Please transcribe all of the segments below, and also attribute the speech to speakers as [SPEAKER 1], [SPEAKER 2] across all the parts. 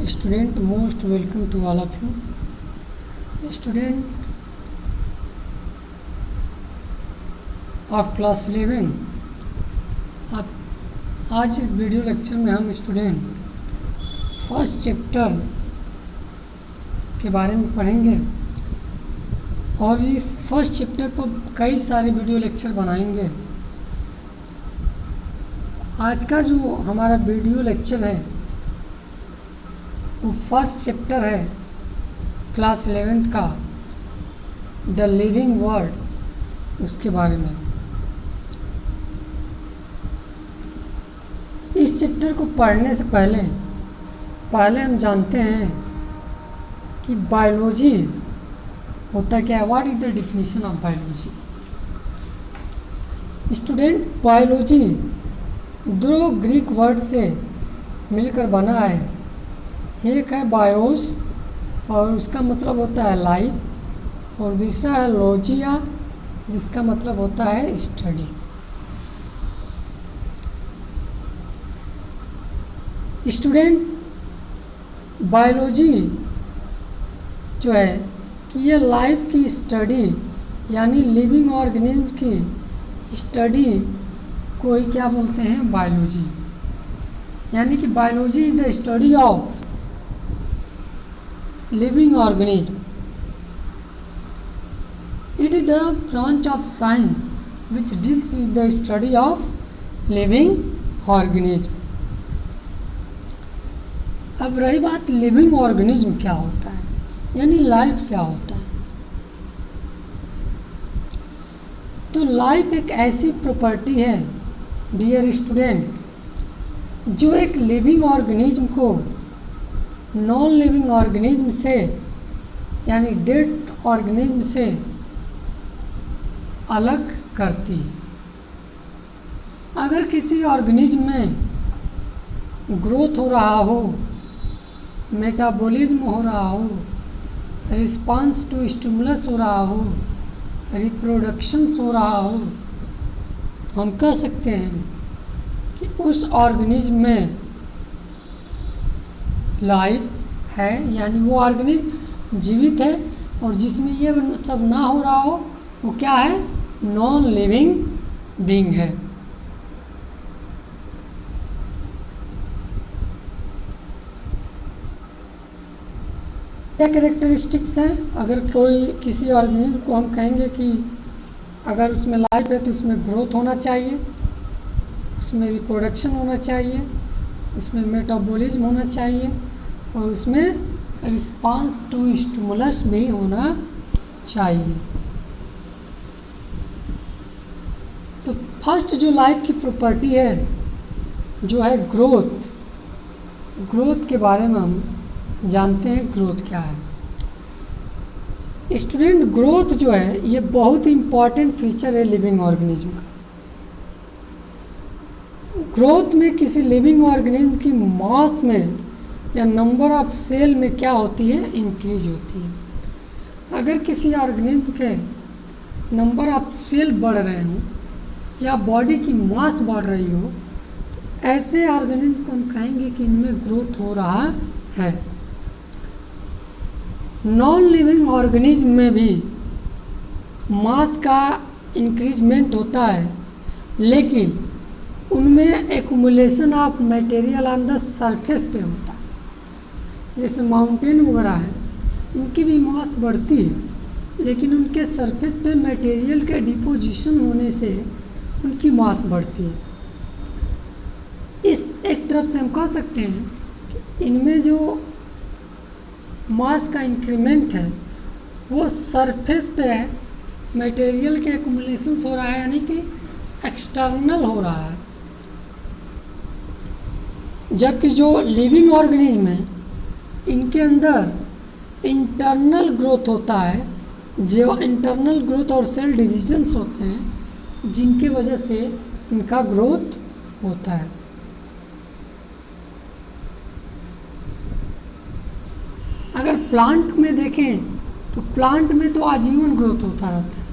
[SPEAKER 1] Student, most welcome to all of you. Student of class 11, आप आज इस video lecture में हम स्टूडेंट फर्स्ट चैप्टर्स के बारे में पढ़ेंगे और इस फर्स्ट चैप्टर पर कई सारे वीडियो लेक्चर बनाएंगे। आज का जो हमारा वीडियो लेक्चर है वो फर्स्ट चैप्टर है क्लास 11 का, द लिविंग वर्ड, उसके बारे में। इस चैप्टर को पढ़ने से पहले हम जानते हैं कि बायोलॉजी होता क्या है। What is the definition of biology? Student, biology दो ग्रीक वर्ड से मिलकर बना है। एक है बायोस और उसका मतलब होता है लाइफ, और दूसरा है लॉजिया जिसका मतलब होता है स्टडी। स्टूडेंट, बायोलॉजी जो है कि ये लाइफ की स्टडी यानी लिविंग ऑर्गेनिज्म की स्टडी को ही क्या बोलते हैं? बायोलॉजी। यानी कि biology is the study of living organism. It is the branch of science which deals with the study of living organism. अब रही बात लिविंग ऑर्गेनिज्म क्या होता है यानी लाइफ क्या होता है। तो लाइफ एक ऐसी प्रॉपर्टी है डियर स्टूडेंट जो एक लिविंग ऑर्गेनिज्म को नॉन लिविंग ऑर्गेनिज्म से यानी डेड ऑर्गेनिज्म से अलग करती है। अगर किसी ऑर्गेनिज्म में ग्रोथ हो रहा हो, मेटाबॉलिज्म हो रहा हो, रिस्पांस टू स्टिमुलस हो रहा हो, रिप्रोडक्शंस हो रहा हो, तो हम कह सकते हैं कि उस ऑर्गेनिज्म में लाइफ है, यानी वो ऑर्गेनिज्म जीवित है। और जिसमें ये सब ना हो रहा हो वो क्या है? नॉन लिविंग बीइंग है। क्या कैरेक्टरिस्टिक्स हैं? अगर कोई किसी ऑर्गेनिज्म को हम कहेंगे कि अगर उसमें लाइफ है तो उसमें ग्रोथ होना चाहिए, उसमें रिप्रोडक्शन होना चाहिए, उसमें मेटाबॉलिज्म होना चाहिए और उसमें रिस्पांस टू स्टिमुलस भी होना चाहिए। तो फर्स्ट जो लाइफ की प्रॉपर्टी है जो है ग्रोथ के बारे में हम जानते हैं। ग्रोथ क्या है? स्टूडेंट, ग्रोथ जो है ये बहुत ही इम्पॉर्टेंट फीचर है लिविंग ऑर्गेनिज्म का। ग्रोथ में किसी लिविंग ऑर्गेनिज्म की मास में या नंबर ऑफ सेल में क्या होती है? इंक्रीज होती है। अगर किसी ऑर्गेनिज्म के नंबर ऑफ सेल बढ़ रहे हों या बॉडी की मास बढ़ रही हो तो ऐसे ऑर्गेनिज्म को हम कहेंगे कि इनमें ग्रोथ हो रहा है। नॉन लिविंग ऑर्गेनिज्म में भी मास का इंक्रीजमेंट होता है, लेकिन उनमें accumulation of material on the surface पे होता है। जैसे माउंटेन वगैरह है, इनकी भी मास बढ़ती है लेकिन उनके सरफेस पे मटेरियल के डिपोजिशन होने से उनकी मास बढ़ती है। इस एक तरफ से हम कह सकते हैं कि इनमें जो मास का इंक्रीमेंट है वो सरफेस पे मटेरियल के एक्युमुलेशन हो रहा है, यानी कि एक्सटर्नल हो रहा है। जबकि जो लिविंग ऑर्गेनिज्म है इनके अंदर इंटरनल ग्रोथ होता है, जो इंटरनल ग्रोथ और सेल डिविजन्स होते हैं जिनकी वजह से इनका ग्रोथ होता है। अगर प्लांट में देखें तो प्लांट में तो आजीवन ग्रोथ होता रहता है,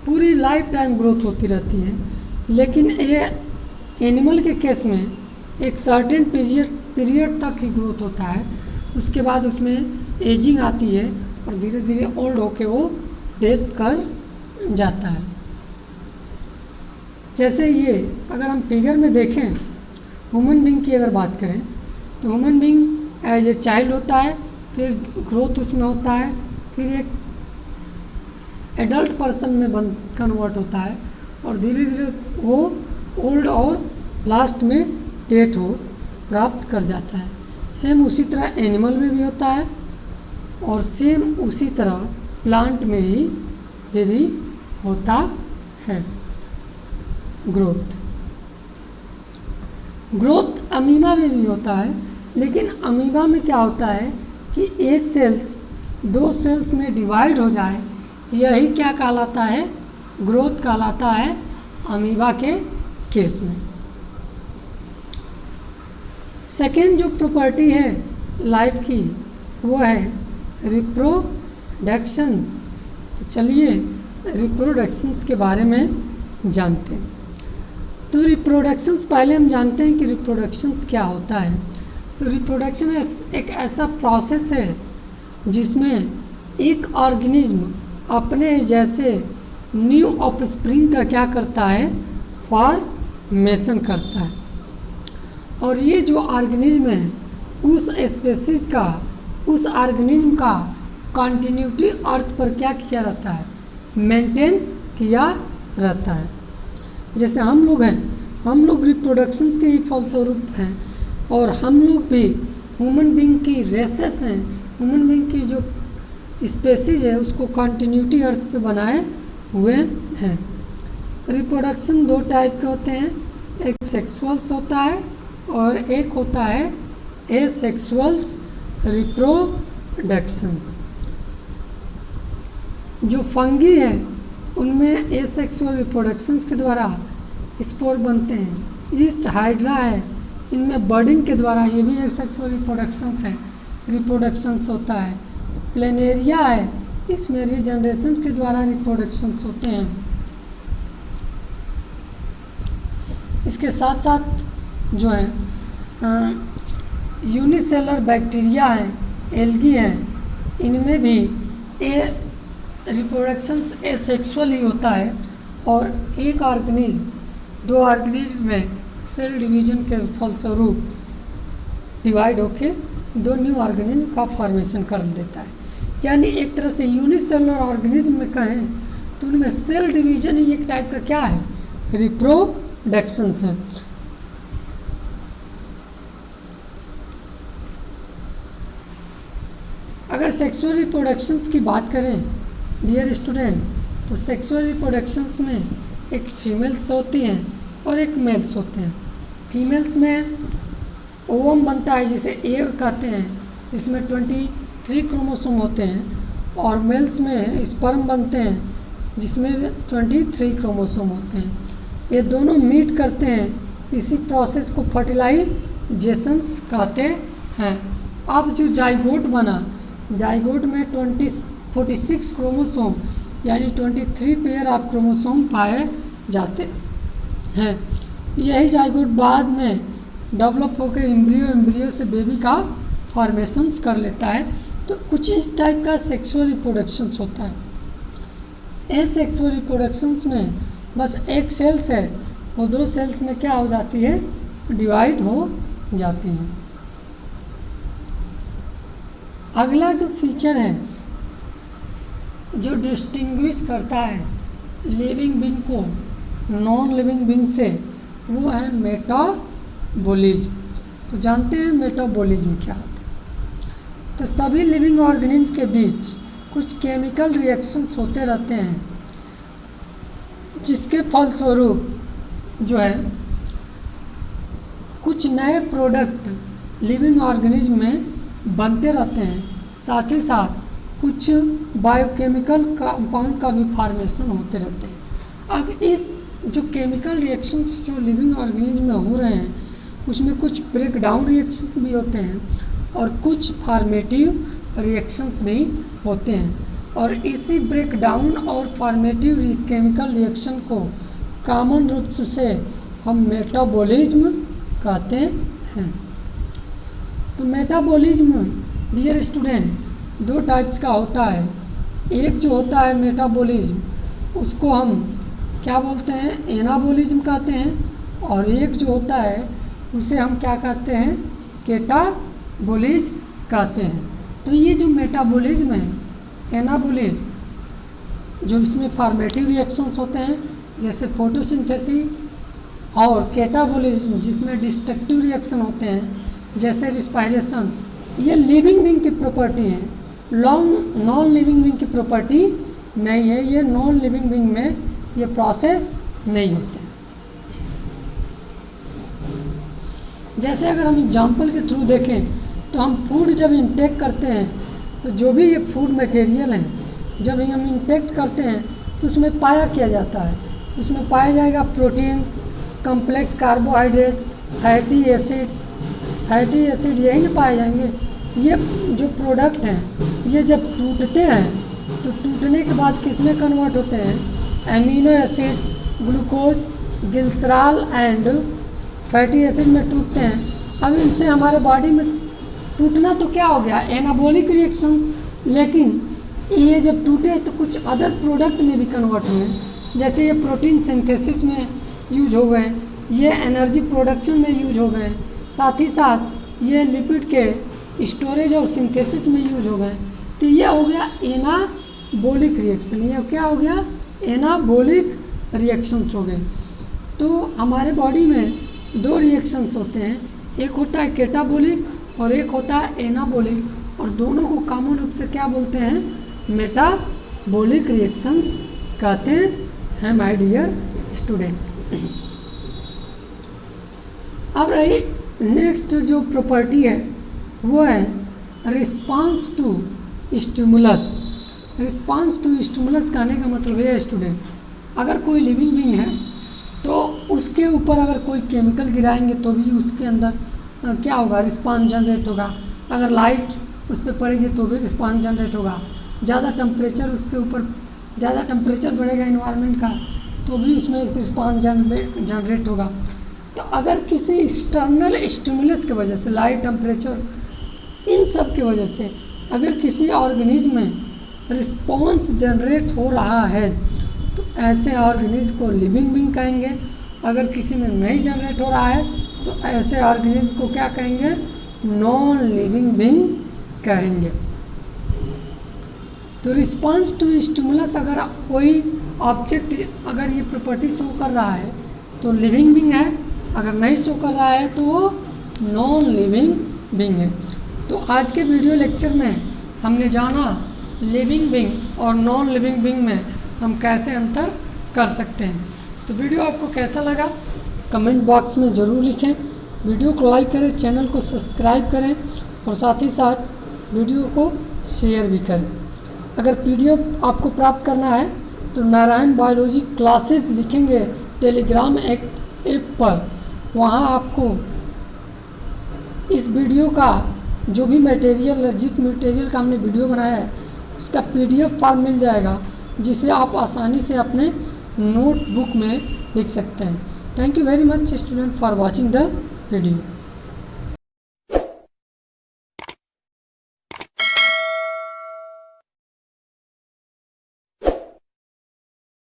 [SPEAKER 1] पूरी लाइफ टाइम ग्रोथ होती रहती है। लेकिन ये एनिमल के केस में एक सर्टेन पीरियड तक ही ग्रोथ होता है, उसके बाद उसमें एजिंग आती है और धीरे धीरे ओल्ड होके वो डेथ कर जाता है। जैसे ये अगर हम फिगर में देखें, ह्यूमन बीइंग की अगर बात करें तो human being as a child होता है, फिर ग्रोथ उसमें होता है, फिर एक एडल्ट पर्सन में कन्वर्ट होता है और धीरे धीरे वो ओल्ड और लास्ट में डेथ हो प्राप्त कर जाता है। सेम उसी तरह एनिमल में भी होता है और सेम उसी तरह प्लांट में ही ये भी होता है। ग्रोथ अमीबा में भी होता है, लेकिन अमीबा में क्या होता है कि एक सेल्स 2 सेल्स में डिवाइड हो जाए, यही क्या कहलाता है, ग्रोथ कहलाता है अमीबा के केस में। सेकेंड जो प्रॉपर्टी है लाइफ की वो है रिप्रोडक्शंस। तो चलिए रिप्रोडक्शंस के बारे में जानते हैं। तो रिप्रोडक्शंस पहले हम जानते हैं कि रिप्रोडक्शंस क्या होता है। तो रिप्रोडक्शन एक ऐसा प्रोसेस है जिसमें एक ऑर्गेनिज्म अपने जैसे न्यू ऑफस्प्रिंग का क्या करता है, फॉर्मेशन करता है। और ये जो ऑर्गेनिज्म है उस स्पेसीज का, उस ऑर्गेनिज्म का कॉन्टिन्यूटी अर्थ पर क्या किया रहता है, मेंटेन किया रहता है। जैसे हम लोग हैं, हम लोग रिप्रोडक्शंस के ही फलस्वरूप हैं और हम लोग भी ह्यूमन बीइंग की रेसेस हैं। ह्यूमन बीइंग की जो स्पेसीज है उसको कॉन्टिन्यूटी अर्थ पे बनाए हुए हैं। रिप्रोडक्शन 2 टाइप के होते हैं, एक सेक्सुअल्स होता है और एक होता है एसेक्सुअल्स रिप्रोडक्शंस। जो फंगी है उनमें एसेक्सुअल रिप्रोडक्शंस के द्वारा स्पोर बनते हैं। ईस्ट हाइड्रा है, इनमें बर्डिंग के द्वारा, ये भी एसेक्सुअल रिप्रोडक्शंस होता है। प्लेनेरिया है, इसमें रीजनरेशन के द्वारा रिप्रोडक्शंस होते हैं। इसके साथ साथ जो है यूनिसेलर बैक्टीरिया है, एल्गी है, इनमें भी रिप्रोडक्शंस एसेक्सुअल ही होता है और एक ऑर्गेनिज्म 2 ऑर्गेनिज्म में सेल डिवीजन के फलस्वरूप डिवाइड होके 2 न्यू ऑर्गेनिज्म का फॉर्मेशन कर देता है। यानी एक तरह से यूनिसेलर ऑर्गेनिज्म में कहें तो उनमें सेल डिवीजन ही एक टाइप का क्या है, रिप्रोडक्शंस है। अगर सेक्सुअल रिप्रोडक्शंस की बात करें डियर स्टूडेंट, तो सेक्सुअल रिप्रोडक्शंस में एक फीमेल्स होती हैं और एक मेल्स होते हैं। फीमेल्स में ओवम बनता है जिसे एग कहते हैं, जिसमें 23 क्रोमोसोम होते हैं और मेल्स में स्पर्म बनते हैं जिसमें 23 क्रोमोसोम होते हैं। ये दोनों मीट करते हैं, इसी प्रोसेस को फर्टिलाइजेशंस कहते हैं। अब जो जाइगोट बना, जाइगोट में 46 क्रोमोसोम यानी 23 पेयर ऑफ क्रोमोसोम पाए जाते हैं। यही जाइगोट बाद में डेवलप होकर एम्ब्रियो से बेबी का फॉर्मेशन कर लेता है। तो कुछ इस टाइप का सेक्सुअल रिप्रोडक्शंस होता है। एसेक्सुअल रिप्रोडक्शंस में बस एक सेल्स है, वो 2 सेल्स में क्या हो जाती है, डिवाइड हो जाती है। अगला जो फीचर है जो डिस्टिंग्विश करता है लिविंग बीइंग को नॉन लिविंग बीइंग से, वो है मेटाबॉलिज्म। तो जानते हैं मेटाबॉलिज्म क्या होता है। तो सभी लिविंग ऑर्गेनिज्म के बीच कुछ केमिकल रिएक्शंस होते रहते हैं जिसके फलस्वरूप जो है कुछ नए प्रोडक्ट लिविंग ऑर्गेनिज्म में बनते रहते हैं। साथ ही साथ कुछ बायोकेमिकल कंपाउंड का भी फॉर्मेशन होते रहते हैं। अब इस जो केमिकल रिएक्शंस जो लिविंग ऑर्गेनिज्म में हो रहे हैं उसमें कुछ ब्रेक डाउन रिएक्शंस भी होते हैं और कुछ फॉर्मेटिव रिएक्शंस भी होते हैं। और इसी ब्रेक डाउन और फॉर्मेटिव केमिकल रिएक्शन को कॉमन रूप से हम मेटाबॉलिज्म कहते हैं। तो मेटाबॉलिज्म डियर स्टूडेंट, दो टाइप्स का होता है। एक जो होता है मेटाबॉलिज्म, उसको हम क्या बोलते हैं, एनाबॉलिज्म कहते हैं, और एक जो होता है उसे हम क्या कहते हैं, कैटाबॉलिज्म कहते हैं। तो ये जो मेटाबॉलिज्म है, एनाबॉलिज्म, जो इसमें फॉर्मेटिव रिएक्शंस होते हैं जैसे फोटोसिंथेसिस, और कैटाबॉलिज्म जिसमें डिस्ट्रक्टिव रिएक्शन होते हैं जैसे रिस्पायरेशन, ये लिविंग बीइंग की प्रॉपर्टी है, नॉन लिविंग बीइंग की प्रॉपर्टी नहीं है। ये नॉन लिविंग बीइंग में ये प्रोसेस नहीं होते। जैसे अगर हम एग्जांपल के थ्रू देखें तो हम फूड जब इंटेक करते हैं तो जो भी ये फूड मटेरियल हैं जब हम इंटेक करते हैं तो उसमें पाया किया जाता है। तो उसमें पाया जाएगा proteins, complex carbohydrate, fatty acid यही ना पाए जाएंगे। ये जो प्रोडक्ट हैं ये जब टूटते हैं तो टूटने के बाद किस में कन्वर्ट होते हैं, amino acid, glucose, glycerol and fatty acid में टूटते हैं। अब इनसे हमारे बॉडी में टूटना तो क्या हो गया, एनाबॉलिक रिएक्शंस, लेकिन ये जब टूटे तो कुछ अदर प्रोडक्ट में भी कन्वर्ट हुए, जैसे ये प्रोटीन सिंथेसिस में यूज हो गए, ये एनर्जी प्रोडक्शन में यूज हो गए, साथ ही साथ ये लिपिड के स्टोरेज और सिंथेसिस में यूज हो गए। तो ये हो गया एनाबॉलिक रिएक्शन। ये क्या हो गया, एनाबॉलिक रिएक्शंस हो गए। तो हमारे बॉडी में दो रिएक्शंस होते हैं, एक होता है कैटाबॉलिक और एक होता है एनाबॉलिक, और दोनों को कॉमन रूप से क्या बोलते हैं, मेटाबॉलिक रिएक्शंस कहते हैं माय डियर स्टूडेंट। अब रही नेक्स्ट जो प्रॉपर्टी है वो है response to stimulus. Response to stimulus कहने का मतलब ये है स्टूडेंट, अगर कोई लिविंग बीइंग है तो उसके ऊपर अगर कोई केमिकल गिराएंगे तो भी उसके अंदर क्या होगा, रिस्पांस जनरेट होगा। अगर लाइट उस पर पड़ेगी तो भी रिस्पांस जनरेट होगा। ज़्यादा टेम्परेचर उसके ऊपर, ज़्यादा टेम्परेचर बढ़ेगा इन्वायरमेंट का तो भी इसमें रिस्पांस जनरेट होगा। तो अगर किसी एक्सटर्नल स्टिमुलस की वजह से, लाइट, टेम्परेचर, इन सब की वजह से अगर किसी ऑर्गेनिज्म में रिस्पांस जनरेट हो रहा है तो ऐसे ऑर्गेनिज्म को लिविंग बीइंग कहेंगे। अगर किसी में नहीं जनरेट हो रहा है तो ऐसे ऑर्गेनिज्म को क्या कहेंगे, नॉन लिविंग बीइंग कहेंगे। तो रिस्पांस टू स्टिमुलस, अगर कोई ऑब्जेक्ट अगर ये प्रॉपर्टी शो कर रहा है तो लिविंग बीइंग है, अगर नहीं शो कर रहा है तो वो नॉन लिविंग बीइंग है। तो आज के वीडियो लेक्चर में हमने जाना लिविंग बीइंग और नॉन लिविंग बीइंग में हम कैसे अंतर कर सकते हैं। तो वीडियो आपको कैसा लगा कमेंट बॉक्स में ज़रूर लिखें, वीडियो को लाइक करें, चैनल को सब्सक्राइब करें और साथ ही साथ वीडियो को शेयर भी करें। अगर पीडीएफ आपको प्राप्त करना है तो नारायण बायोलॉजी क्लासेस लिखेंगे टेलीग्राम ऐप पर, वहाँ आपको इस वीडियो का जो भी मटेरियल है, जिस मटेरियल का हमने वीडियो बनाया है उसका पीडीएफ फॉर्म मिल जाएगा, जिसे आप आसानी से अपने नोटबुक में लिख सकते हैं। Thank you very much student for watching the video.